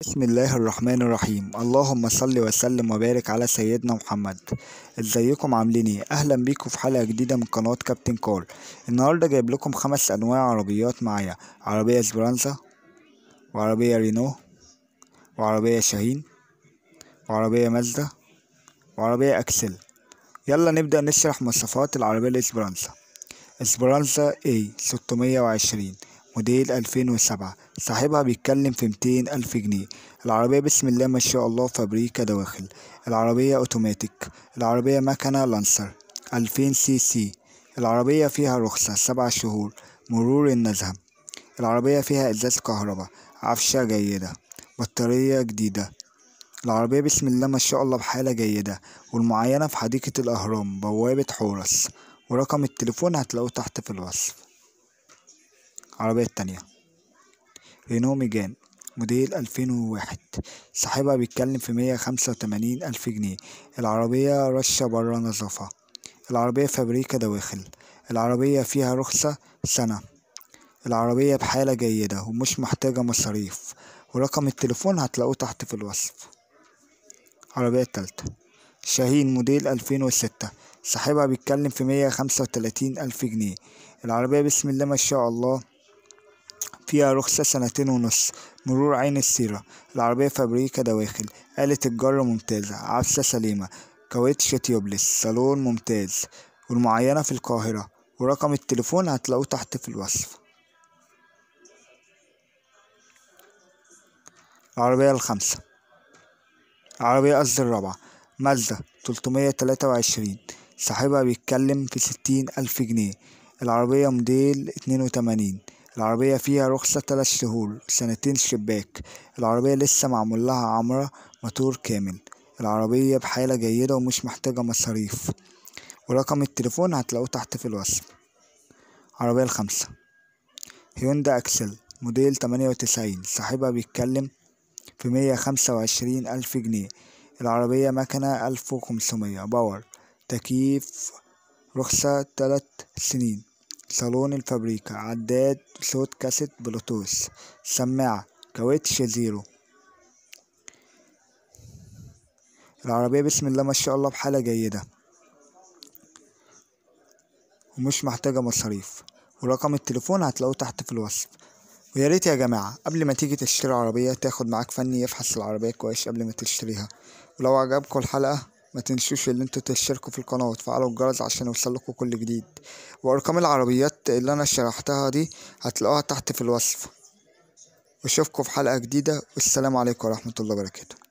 بسم الله الرحمن الرحيم. اللهم صل وسلم وبارك على سيدنا محمد. ازيكم عاملين ايه؟ اهلا بيكم في حلقة جديدة من قناة كابتن كار. النهاردة جايب لكم 5 انواع عربيات معايا: عربية اسبرانزا، وعربية رينو، وعربية شاهين، وعربية مازدا، وعربية اكسل. يلا نبدأ نشرح مواصفات العربية الاسبرانزا. اسبرانزا A 620 موديل 2007، صاحبها بيتكلم في 200,000 جنيه. العربية بسم الله ما شاء الله فابريكا دواخل. العربية اوتوماتيك. العربية مكنة لانسر 2000 سي سي. العربية فيها رخصة 7 شهور مرور النزهة. العربية فيها ازاز كهرباء، عفشة جيدة، بطارية جديدة. العربية بسم الله ما شاء الله بحالة جيدة، والمعاينة في حديقة الأهرام بوابة حورس، ورقم التليفون هتلاقوه تحت في الوصف. العربية التانية رينو ميجان موديل 2001، صاحبها بيتكلم في 185,000 جنيه. العربية رشة برا نظافة. العربية فابريكا دواخل. العربية فيها رخصة سنة. العربية بحالة جيدة ومش محتاجة مصاريف، ورقم التليفون هتلاقوه تحت في الوصف. العربية التالتة شاهين موديل 2006، صاحبها بيتكلم في 135,000 جنيه. العربية بسم الله ما شاء الله فيها رخصة 2.5 سنين مرور عين السيرة. العربية فابريكا دواخل. آلة الجر ممتازة، عفشة سليمة، كاوتش تيوبلس، صالون ممتاز، والمعاينة في القاهرة، ورقم التليفون هتلاقوه تحت في الوصف. العربية الخامسة الرابعة مازدا 323، صاحبها بيتكلم في 60,000 جنيه. العربية موديل 82. العربية فيها رخصة 3 شهور، 2 شباك. العربية لسه معمول لها عمرة، موتور كامل. العربية بحالة جيدة ومش محتاجة مصاريف، ورقم التليفون هتلاقوه تحت في الوصف. العربية الخامسة هيوندا اكسل موديل 98، صاحبها بيتكلم في 125,000 جنيه. العربية مكنة 1500 باور، تكييف، رخصة 3 سنين، صالون الفابريكا، عداد صوت كاسيت بلوتوث، سماعة، كاوتش زيرو. العربية بسم الله ما شاء الله بحالة جيدة ومش محتاجة مصاريف، ورقم التليفون هتلاقوه تحت في الوصف. ويا ريت يا جماعة قبل ما تيجي تشتري عربية تاخد معاك فني يفحص العربية كويس قبل ما تشتريها. ولو عجبكم الحلقة ما تنسوش ان انتوا تشتركوا في القناة وتفعلوا الجرس عشان يوصلكوا كل جديد. وارقام العربيات اللي انا شرحتها دي هتلاقوها تحت في الوصف. واشوفكم في حلقة جديدة، والسلام عليكم ورحمة الله وبركاته.